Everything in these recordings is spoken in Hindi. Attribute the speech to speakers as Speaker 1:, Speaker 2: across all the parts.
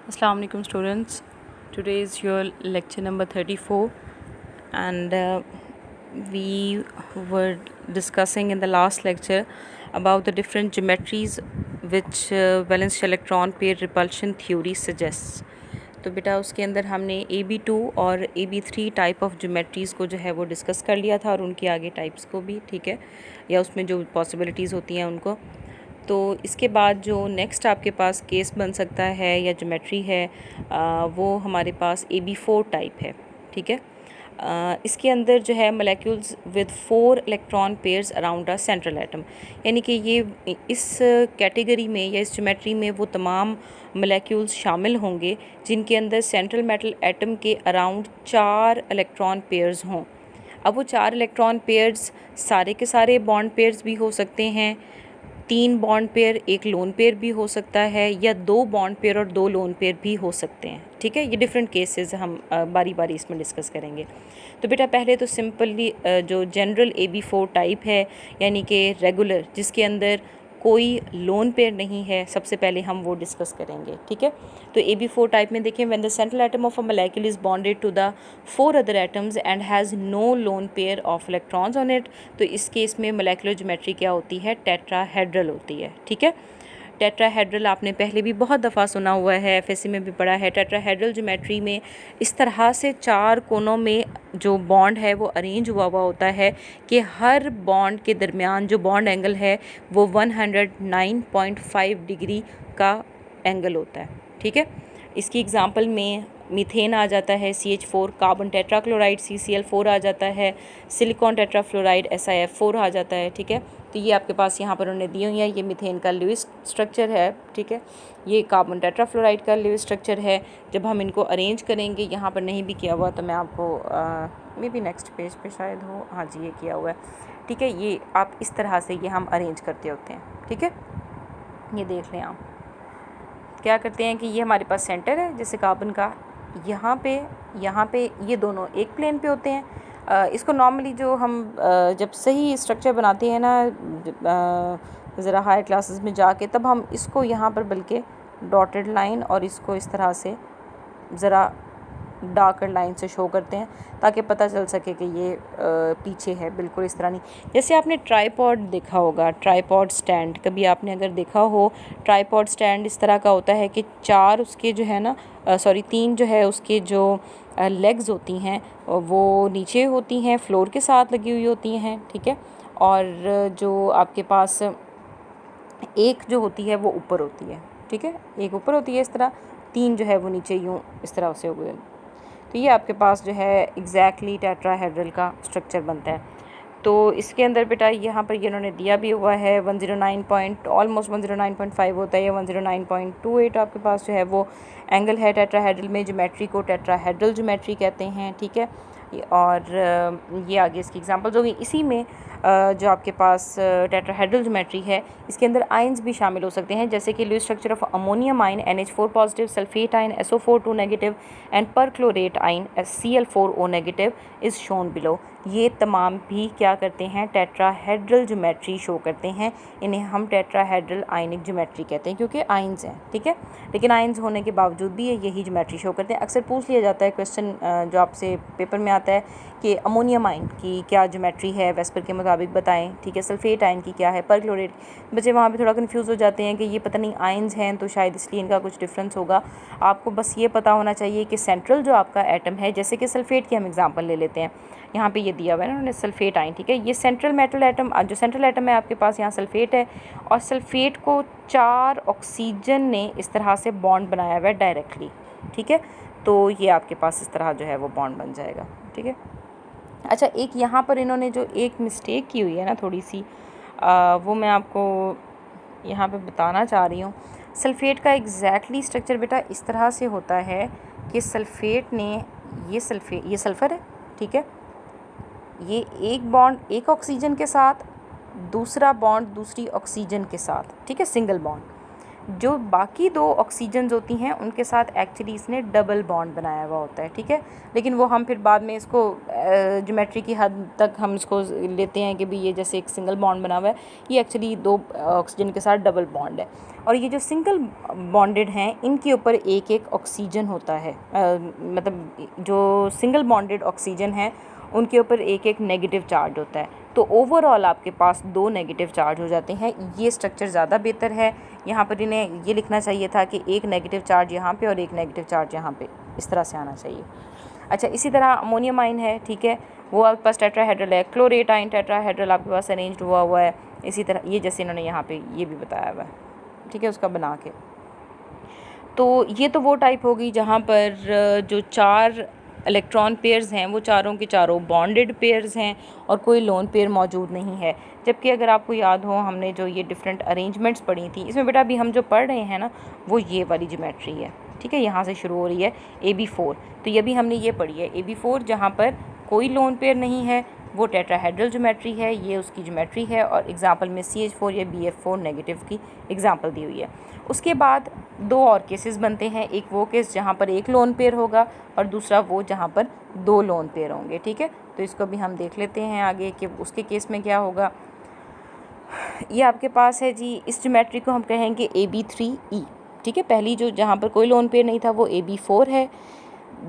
Speaker 1: Assalamu alaikum students. Today is your lecture number 34 and we were discussing in the last lecture about the different geometries which valence electron pair repulsion theory suggests. तो बेटा उसके अंदर हमने AB2 और AB3 टाइप ऑफ ज्योमेट्रीज़ को जो है वो डिस्कस कर लिया था और उनके आगे टाइप्स को भी, ठीक है, या उसमें जो पॉसिबिलिटीज़ होती हैं उनको। तो इसके बाद जो नेक्स्ट आपके पास केस बन सकता है या ज्योमेट्री है वो हमारे पास AB4 टाइप है, ठीक है। इसके अंदर जो है molecules with 4 electron pairs around a central atom, यानी कि ये इस कैटेगरी में या इस ज्योमेट्री में वो तमाम मोलेक्यूल्स शामिल होंगे जिनके अंदर सेंट्रल मेटल एटम के अराउंड 4 इलेक्ट्रॉन पेयर्स हों। अब वो 4 इलेक्ट्रॉन पेयर्स सारे के सारे बॉन्ड पेयर्स भी हो सकते हैं, 3 बॉन्ड पेयर, 1 लोन पेयर भी हो सकता है, या 2 बॉन्ड पेयर और 2 लोन पेयर भी हो सकते हैं, ठीक है। ये डिफरेंट केसेस हम बारी बारी इसमें डिस्कस करेंगे। तो बेटा पहले तो सिंपली जो जनरल AB4 टाइप है, यानी कि रेगुलर, जिसके अंदर कोई लोन पेयर नहीं है, सबसे पहले हम वो डिस्कस करेंगे, ठीक है। तो AB4 टाइप में देखें, when the central atom of a molecule is bonded to the 4 other atoms and has no lone pair of electrons on it, तो इस केस में मोलेकुलर ज्योमेट्री क्या होती है, टेट्राहेड्रल होती है, ठीक है। टेट्राहेड्रल आपने पहले भी बहुत दफ़ा सुना हुआ है, एफएससी में भी पढ़ा है। टेट्राहेड्रल ज्योमेट्री में इस तरह से 4 कोनों में जो बॉन्ड है वो अरेंज हुआ होता है कि हर बॉन्ड के दरमियान जो बॉन्ड एंगल है वो 109.5 डिग्री का एंगल होता है, ठीक है। इसकी एग्ज़ाम्पल में मीथेन आ जाता है CH4, कार्बन टेट्राक्लोराइड CCl4 आ जाता है, सिलिकॉन टेट्राफ्लोराइड SiF4 आ जाता है, ठीक है। तो ये आपके पास यहाँ पर उन्होंने दी हुई है। ये मीथेन का लुईस स्ट्रक्चर है, ठीक है। ये कार्बन टेट्राफ्लोराइड का लुईस स्ट्रक्चर है। जब हम इनको अरेंज करेंगे, यहाँ पर नहीं भी किया हुआ तो मैं आपको मे बी नेक्स्ट पेज पे शायद हो, हाँ जी ये किया हुआ है, ठीक है। ये आप इस तरह से ये हम अरेंज करते होते हैं, ठीक है। ये देख लें आप क्या करते हैं कि ये हमारे पास सेंटर है जैसे कार्बन का, यहाँ पे ये दोनों एक प्लेन पे होते हैं। इसको नॉर्मली जो हम जब सही स्ट्रक्चर बनाते हैं ना ज़रा हायर क्लासेस में जाके, तब हम इसको यहाँ पर बल्कि डॉटेड लाइन और इसको इस तरह से ज़रा डार्कर लाइन से शो करते हैं ताकि पता चल सके कि ये पीछे है, बिल्कुल इस तरह नहीं। जैसे आपने ट्राईपॉड देखा होगा, ट्राईपॉड स्टैंड कभी आपने अगर देखा हो, ट्राईपॉड स्टैंड इस तरह का होता है कि 4 उसके जो है ना 3 जो है उसके जो लेग्स होती हैं वो नीचे होती हैं, फ्लोर के साथ लगी हुई होती हैं, ठीक है। और जो आपके पास एक जो होती है वो ऊपर होती है, ठीक है। एक ऊपर होती है इस तरह, 3 जो है वो नीचे यूँ इस तरह से हुए। तो ये आपके पास जो है एग्जैक्टली टेट्राहेड्रल का स्ट्रक्चर बनता है। तो इसके अंदर बेटा यहाँ पर ये इन्होंने दिया भी हुआ है 109 ऑलमोस्ट 109.5 होता है, या 109.28 आपके पास जो है वो एंगल है टेट्राहेड्रल में। ज्योमेट्री को टेट्राहेड्रल ज्योमेट्री कहते हैं, ठीक है। और ये आगे इसकी एग्जांपल्स होगी। इसी में जो आपके पास टेट्राहेड्रल ज्योमेट्री है, इसके अंदर आयंस भी शामिल हो सकते हैं, जैसे कि Lewis structure of ammonium ion NH4 positive, sulphate ion SO4 2 negative and perchlorate ion Cl4O negative is shown below. ये तमाम भी क्या करते हैं, टेट्राहेड्रल ज्योमेट्री शो करते हैं। इन्हें हम टेट्राहेड्रल आयनिक ज्योमेट्री कहते हैं क्योंकि आयंस हैं, ठीक है। लेकिन आयंस होने के बावजूद भी ये यही ज्योमेट्री शो करते हैं। अक्सर पूछ लिया जाता है क्वेश्चन जो आपसे पेपर में आता है कि अमोनियम आयन की क्या ज्योमेट्री है, वेस्पर के मुताबिक बताएं, ठीक है। सल्फेट आयन की क्या है, परक्लोरेट, बच्चे वहाँ पे थोड़ा कंफ्यूज हो जाते हैं कि ये पता नहीं आयंस हैं तो शायद इसलिए इनका कुछ डिफरेंस होगा। आपको बस ये पता होना चाहिए कि सेंट्रल जो आपका एटम है, जैसे कि सल्फेट की हम एग्जांपल ले लेते हैं, यहाँ पे ये दिया हुआ है ना उन्होंने सल्फेट आयन, ठीक है। ये सेंट्रल मेटल एटम, जो सेंट्रल एटम है आपके पास यहाँ सल्फेट है, और सल्फेट को 4 ऑक्सीजन ने इस तरह से बॉन्ड बनाया हुआ है डायरेक्टली, ठीक है। तो ये आपके पास इस तरह जो है वो बॉन्ड बन जाएगा, ठीक है। अच्छा, एक यहाँ पर इन्होंने जो एक मिस्टेक की हुई है ना थोड़ी सी, वो मैं आपको यहाँ पे बताना चाह रही हूँ। सल्फ़ेट का एग्जैक्टली स्ट्रक्चर बेटा इस तरह से होता है कि सल्फ़ेट ने ये सल्फ़र है, ठीक है। ये एक बॉन्ड एक ऑक्सीजन के साथ, दूसरा बॉन्ड दूसरी ऑक्सीजन के साथ, ठीक है, सिंगल बॉन्ड। जो बाकी दो ऑक्सीजन्स होती हैं उनके साथ एक्चुअली इसने डबल बॉन्ड बनाया हुआ होता है, ठीक है। लेकिन वो हम फिर बाद में इसको ज्योमेट्री की हद तक हम इसको लेते हैं कि भी ये जैसे एक सिंगल बॉन्ड बना हुआ है, ये एक्चुअली दो ऑक्सीजन के साथ डबल बॉन्ड है। और ये जो सिंगल बॉन्डेड हैं इनके ऊपर एक एक ऑक्सीजन होता है, मतलब जो सिंगल बॉन्डेड ऑक्सीजन है उनके ऊपर एक एक नेगेटिव चार्ज होता है। तो ओवरऑल आपके पास दो नेगेटिव चार्ज हो जाते हैं। ये स्ट्रक्चर ज़्यादा बेहतर है। यहाँ पर इन्हें ये लिखना चाहिए था कि एक नेगेटिव चार्ज यहाँ पे और एक नेगेटिव चार्ज यहाँ पे, इस तरह से आना चाहिए। अच्छा, इसी तरह अमोनियम आइन है, ठीक है, वो आपके पास टेट्राहेड्रल है। क्लोरेट आइन टेट्राहेड्रल आपके पास अरेंज्ड हुआ है। इसी तरह ये जैसे इन्होंने यहाँ पे ये भी बताया हुआ है, ठीक है, उसका बना के। तो ये तो वो टाइप होगी जहाँ पर जो चार इलेक्ट्रॉन पेयर्स हैं वो चारों के चारों बॉन्डेड पेयर्स हैं और कोई लोन पेयर मौजूद नहीं है। जबकि अगर आपको याद हो हमने जो ये डिफरेंट अरेंजमेंट्स पढ़ी थी, इसमें बेटा अभी हम जो पढ़ रहे हैं ना वो ये वाली ज्योमेट्री है, ठीक है, यहाँ से शुरू हो रही है AB4। तो ये भी हमने ये पढ़ी है AB4, जहाँ पर कोई लोन पेयर नहीं है, वो टेट्राहेड्रल ज्योमेट्री है, ये उसकी ज्योमेट्री है। और एग्जांपल में CH4 या BF4 नेगेटिव की एग्जांपल दी हुई है। उसके बाद दो और केसेस बनते हैं, एक वो केस जहाँ पर एक लोन पेयर होगा और दूसरा वो जहाँ पर दो लोन पेयर होंगे, ठीक है। तो इसको भी हम देख लेते हैं आगे कि उसके केस में क्या होगा। ये आपके पास है जी, इस ज्योमेट्री को हम कहेंगे AB3E, ठीक है। पहली जो जहाँ पर कोई लोन पेयर नहीं था वो AB4 है।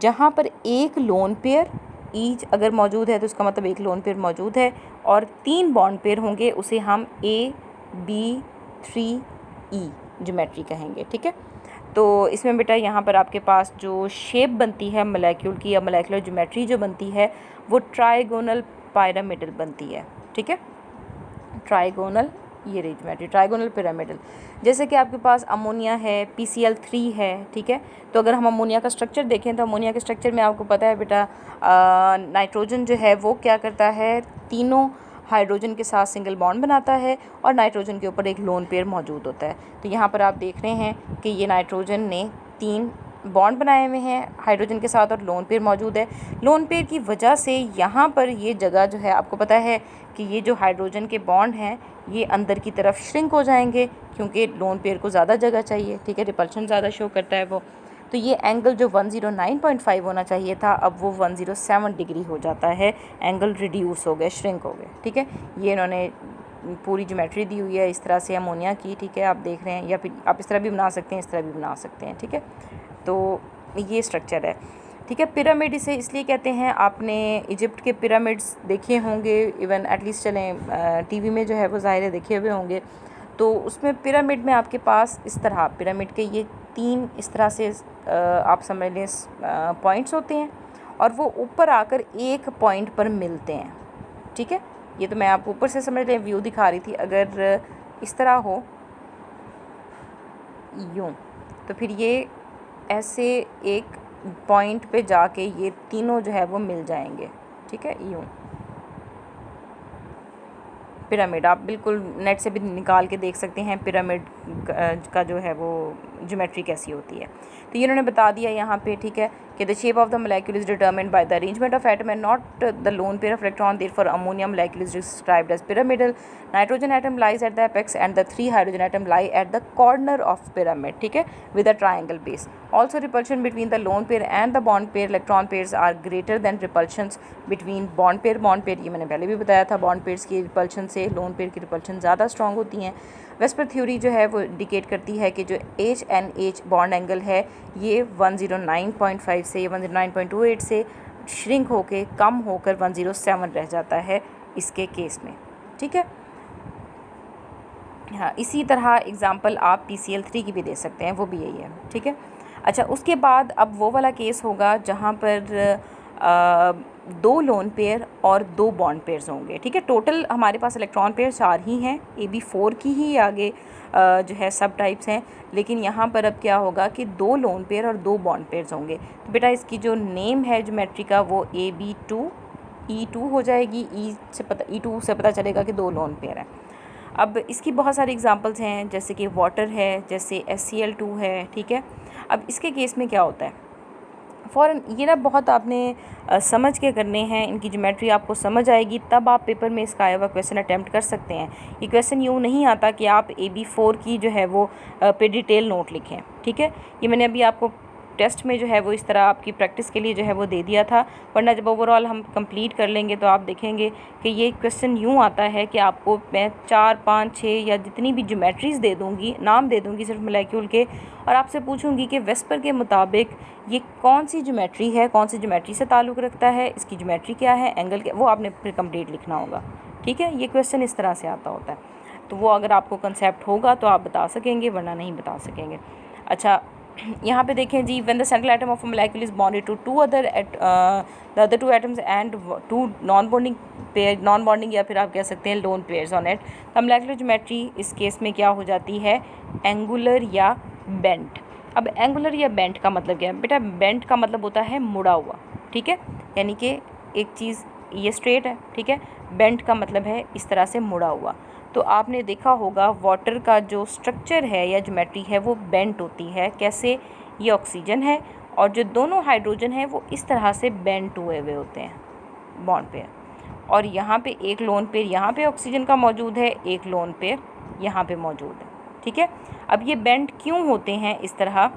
Speaker 1: जहाँ पर एक लोन पेयर ईच अगर मौजूद है तो इसका मतलब एक लोन पेयर मौजूद है और तीन बॉन्ड पेयर होंगे, उसे हम AB3E ज्योमेट्री कहेंगे, ठीक है। तो इसमें बेटा यहाँ पर आपके पास जो शेप बनती है मॉलिक्यूल की या मॉलिक्यूलर ज्योमेट्री जो बनती है वो ट्राइगोनल पिरामिडल बनती है, ठीक है। ट्राइगोनल, ये रही ज्योमेट्री ट्राइगोनल पिरामिडल। जैसे कि आपके पास अमोनिया है, PCl3 है, ठीक है। तो अगर हम अमोनिया का स्ट्रक्चर देखें तो अमोनिया के स्ट्रक्चर में आपको पता है बेटा नाइट्रोजन जो है वो क्या करता है, तीनों हाइड्रोजन के साथ सिंगल बॉन्ड बनाता है और नाइट्रोजन के ऊपर एक लोन पेयर मौजूद होता है। तो यहाँ पर आप देख रहे हैं कि ये नाइट्रोजन ने तीन बॉन्ड बनाए हुए हैं हाइड्रोजन के साथ और लोन पेयर मौजूद है। लोन पेयर की वजह से यहाँ पर ये जगह जो है, आपको पता है कि ये जो हाइड्रोजन के बॉन्ड हैं ये अंदर की तरफ श्रिंक हो जाएंगे क्योंकि लोन पेयर को ज़्यादा जगह चाहिए, ठीक है, रिपल्शन ज़्यादा शो करता है वो। तो ये एंगल जो 109.5 होना चाहिए था अब वो 107 डिग्री हो जाता है, एंगल रिड्यूस हो गए, श्रिंक हो गए, ठीक है। ये इन्होंने पूरी ज्योमेट्री दी हुई है इस तरह से अमोनिया की, ठीक है, आप देख रहे हैं, या फिर आप इस तरह भी बना सकते हैं, इस तरह भी बना सकते हैं, ठीक है। तो ये स्ट्रक्चर है, ठीक है। पिरामिड इसे इसलिए कहते हैं, आपने इजिप्ट के पिरामिड्स देखे होंगे, इवन एटलीस्ट चलें टीवी में जो है वो ज़ाहिर देखे हुए होंगे। तो उसमें पिरामिड में आपके पास इस तरह पिरामिड के ये तीन इस तरह से आप समझ लें पॉइंट्स होते हैं और वो ऊपर आकर एक पॉइंट पर मिलते हैं, ठीक है। ये तो मैं आपको ऊपर से समझ लें व्यू दिखा रही थी। अगर इस तरह हो यूँ तो फिर ये ऐसे एक पॉइंट पे जाके ये तीनों जो है वो मिल जाएंगे, ठीक है, यूँ पिरामिड। आप बिल्कुल नेट से भी निकाल के देख सकते हैं पिरामिड का जो है वो ज्योमेट्री कैसी होती है। तो ये उन्होंने बता दिया यहाँ पे, ठीक है, कि the shape of the molecule is determined by the arrangement of atom and not the lone pair of electron, therefore ammonia molecule is described as pyramidal. Nitrogen atom lies at the apex and the 3 hydrogen atom lie at the corner of pyramid, ठीक है, with a triangle base. Also repulsion between the lone pair and the bond pair electron pairs are greater than repulsions between bond pair. Bond pair ये मैंने पहले भी बताया था, बॉन्ड पेयर्स की रिपल्शन से लोन पेयर की रिपल्शन ज़्यादा स्ट्रॉन्ग होती हैं। वेस्पर थ्योरी जो है वो इंडिकेट करती है कि जो HNH बॉन्ड एंगल है ये 109.5 से 109.28 से श्रिंक होके कम होकर 107 रह जाता है इसके केस में, ठीक है। हाँ, इसी तरह एग्जांपल आप PCl3 की भी दे सकते हैं, वो भी यही है, ठीक है। अच्छा, उसके बाद अब वो वाला केस होगा जहाँ पर दो लोन पेयर और दो बॉन्ड पेयर्स होंगे, ठीक है। टोटल हमारे पास इलेक्ट्रॉन पेयर 4 ही हैं, AB4 की ही आगे जो है सब टाइप्स हैं, लेकिन यहाँ पर अब क्या होगा कि दो लोन पेयर और दो बॉन्ड पेयर्स होंगे। तो बेटा इसकी जो नेम है ज्योमेट्री का वो AB2E2 हो जाएगी। E2 से पता चलेगा कि दो लोन पेयर हैं। अब इसकी बहुत सारी एग्जांपल्स हैं, जैसे कि वाटर है, जैसे HCl2 है, ठीक है। अब इसके केस में क्या होता है, फ़ौरन ये ना बहुत आपने समझ के करने हैं, इनकी ज्योमेट्री आपको समझ आएगी तब आप पेपर में इसका आया हुआ क्वेश्चन अटैम्प्ट कर सकते हैं। ये क्वेश्चन यूँ नहीं आता कि आप AB4 की जो है वो पे डिटेल नोट लिखें, ठीक है। ये मैंने अभी आपको टेस्ट में जो है वो इस तरह आपकी प्रैक्टिस के लिए जो है वो दे दिया था, वरना जब ओवरऑल हम कंप्लीट कर लेंगे तो आप देखेंगे कि ये क्वेश्चन यूँ आता है कि आपको मैं 4, 5, 6 या जितनी भी ज्योमेट्रीज़ दे दूँगी, नाम दे दूँगी सिर्फ मॉलिक्यूल के, और आपसे पूछूंगी कि वेस्पर के मुताबिक ये कौन सी ज्योमेट्री है, कौन सी ज्योमेट्री से ताल्लुक़ रखता है, इसकी ज्योमेट्री क्या है, एंगल क्या, वो आपने फिर कंप्लीट लिखना होगा, ठीक है। ये क्वेश्चन इस तरह से आता होता है, तो वो अगर आपको कंसेप्ट होगा तो आप बता सकेंगे, वरना नहीं बता सकेंगे। अच्छा, यहाँ पे देखें जी, when the central atom of a molecule is bonded to two other the other two atoms and two non bonding pair, non bonding या फिर आप कह सकते हैं lone pairs on it, the molecular geometry इस केस में क्या हो जाती है, एंगुलर या बेंट। अब एंगुलर या बेंट का मतलब क्या है बेटा, बेंट का मतलब होता है मुड़ा हुआ, ठीक है, यानी कि एक चीज़ ये स्ट्रेट है, ठीक है, बेंट का मतलब है इस तरह से मुड़ा हुआ। तो आपने देखा होगा वाटर का जो स्ट्रक्चर है या ज्योमेट्री है वो बेंट होती है, कैसे, ये ऑक्सीजन है और जो दोनों हाइड्रोजन है वो इस तरह से बेंट हुए हुए होते हैं बॉन्ड पेयर, और यहाँ पे एक लोन पेयर यहाँ पे ऑक्सीजन का मौजूद है, एक लोन पेयर यहाँ पे मौजूद है, ठीक है। अब ये बेंट क्यों होते हैं इस तरह,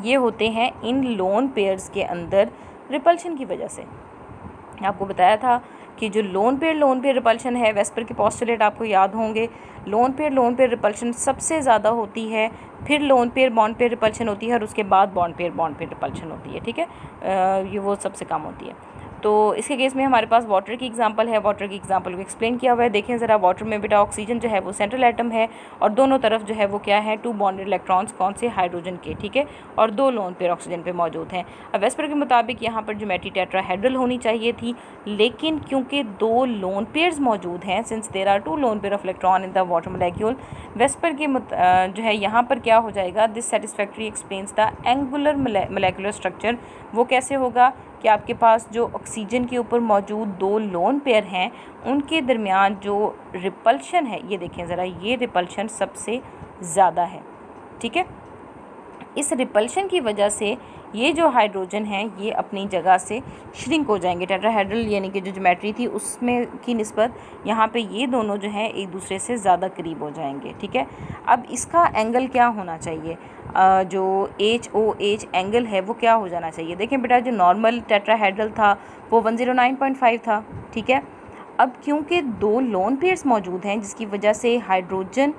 Speaker 1: ये होते हैं इन लोन पेयर्स के अंदर रिपल्शन की वजह से। आपको बताया था कि जो लोन पेयर रिपल्शन है, वेस्पर के पोस्टुलेट आपको याद होंगे, लोन पेयर रिपल्शन सबसे ज़्यादा होती है, फिर lone pair bond pair repulsion होती है और उसके बाद बॉन्ड पेयर रिपल्शन होती है, ठीक है। ये वो सबसे कम होती है। तो इसके केस में हमारे पास वाटर की एग्जांपल है, वाटर की एग्जांपल को एक्सप्लेन किया हुआ है। देखें ज़रा, वाटर में बेटा ऑक्सीजन जो है वो सेंट्रल एटम है और दोनों तरफ जो है वो क्या है, 2 बॉन्डेड इलेक्ट्रॉन्स, कौन से, हाइड्रोजन के, ठीक है, और 2 लोन पेयर ऑक्सीजन पे मौजूद हैं। अब वेस्पर के मुताबिक यहाँ पर ज्योमेट्री टेट्राहेड्रल होनी चाहिए थी, लेकिन क्योंकि 2 लोन पेयर्स मौजूद हैं, since there are 2 lone pair of electron in the water molecule, VSEPR के जो है यहाँ पर क्या हो जाएगा, this satisfactory explains the angular molecular structure. वो कैसे होगा कि आपके पास जो ऑक्सीजन के ऊपर मौजूद 2 लोन पेयर हैं उनके दरमियान जो रिपल्शन है, ये देखें ज़रा, ये रिपल्शन सबसे ज़्यादा है, ठीक है। इस रिपल्शन की वजह से ये जो हाइड्रोजन हैं ये अपनी जगह से श्रिंक हो जाएंगे, टेट्राहेड्रल यानी कि जो ज्योमेट्री थी उसमें की निस्बत यहाँ पे ये दोनों जो हैं एक दूसरे से ज़्यादा करीब हो जाएंगे, ठीक है। अब इसका एंगल क्या होना चाहिए, जो HOH एंगल है वो क्या हो जाना चाहिए। देखें बेटा, जो नॉर्मल टेट्राहेड्रल था वो 109.5 था, ठीक है। अब क्योंकि 2 लोन पेयर्स मौजूद हैं जिसकी वजह से हाइड्रोजन,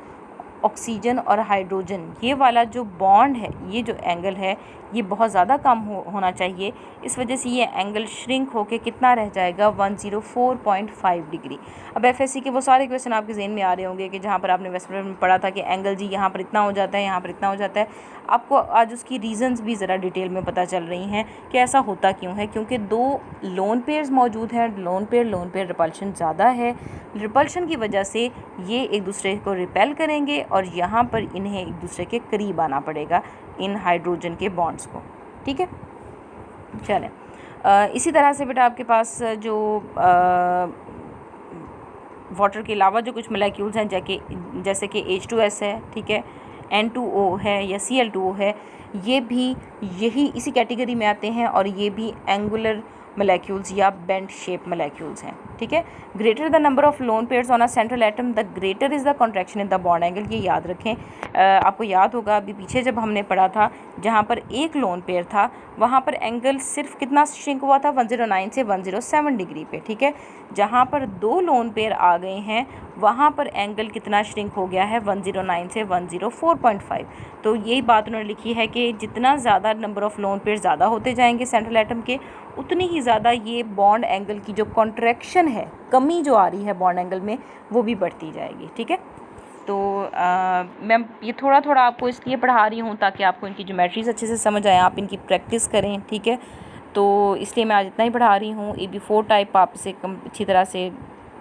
Speaker 1: ऑक्सीजन और हाइड्रोजन, ये वाला जो बॉन्ड है, ये जो एंगल है ये बहुत ज़्यादा कम होना चाहिए। इस वजह से ये एंगल श्रिंक होके कितना रह जाएगा, 104.5 डिग्री। अब FSC के वो सारे क्वेश्चन आपके ज़हन में आ रहे होंगे कि जहाँ पर आपने वेस्टर में पढ़ा था कि एंगल जी यहाँ पर इतना हो जाता है, यहाँ पर इतना हो जाता है। आपको आज उसकी रीज़न्स भी ज़रा डिटेल में पता चल रही हैं कि ऐसा होता क्यों है, क्योंकि 2 लोन पेयर्स मौजूद हैं, लोन पेयर रिपल्शन ज़्यादा है, रिपल्शन की वजह से ये एक दूसरे को रिपेल करेंगे और यहाँ पर इन्हें एक दूसरे के करीब आना पड़ेगा, इन हाइड्रोजन के बॉन्ड्स को, ठीक है। चलें, इसी तरह से बेटा आपके पास जो वाटर के अलावा जो कुछ मोलेक्यूल्स हैं जैसे कि H2S है, ठीक है, N2O है या Cl2O है, ये भी यही इसी कैटेगरी में आते हैं और ये भी एंगुलर मोलेक्यूल्स या बेंट शेप मोलेक्यूल्स हैं, ठीक है। Greater the number of loan pairs on a central atom the greater is the contraction in the bond angle, ये याद रखें। आपको याद होगा अभी पीछे जब हमने पढ़ा था जहाँ पर एक लोन पेयर था वहाँ पर एंगल सिर्फ कितना श्रिंक हुआ था, 109 से 107 डिग्री पे, ठीक है। जहाँ पर 2 लोन पेयर आ गए हैं वहाँ पर एंगल कितना श्रिंक हो गया है, 109 से 104.5। तो यही बात उन्होंने लिखी है कि जितना ज़्यादा नंबर ऑफ़ लोन पेयर ज़्यादा होते जाएंगे सेंट्रल एटम के, उतनी ही ज़्यादा ये बॉन्ड एंगल की जो कॉन्ट्रैक्शन है, कमी जो आ रही है बॉन्ड एंगल में, वो भी बढ़ती जाएगी, ठीक है। तो मैं ये थोड़ा थोड़ा आपको इसलिए पढ़ा रही हूँ ताकि आपको इनकी ज्योमेट्रीज अच्छे से समझ आए, आप इनकी प्रैक्टिस करें, ठीक है। तो इसलिए मैं आज इतना ही पढ़ा रही हूँ। AB4 टाइप आप इसे अच्छी तरह से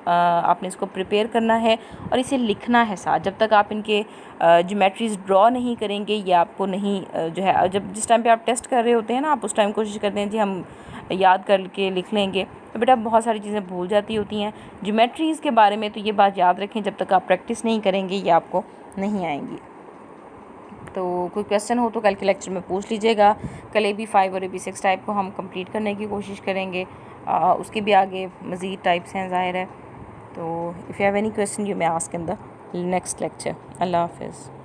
Speaker 1: आपने इसको प्रिपेयर करना है और इसे लिखना है साथ। जब तक आप इनके ज्योमेट्रीज ड्रॉ नहीं करेंगे ये आपको नहीं जो है, जब जिस टाइम पे आप टेस्ट कर रहे होते हैं ना, आप उस टाइम कोशिश करते हैं जी हम याद करके लिख लेंगे, तो बेटा बहुत सारी चीज़ें भूल जाती होती हैं ज्योमेट्रीज़ के बारे में। तो ये बात याद रखें, जब तक आप प्रैक्टिस नहीं करेंगे ये आपको नहीं आएंगी। तो कोई क्वेश्चन हो तो कल के लेक्चर में पूछ लीजिएगा। कल AB5 और AB6 टाइप को हम कंप्लीट करने की कोशिश करेंगे। उसके भी आगे मज़ीद टाइप्स हैं ज़ाहिर है। तो if you have any question you may ask in the next lecture. अल्लाह हाफ़िज़।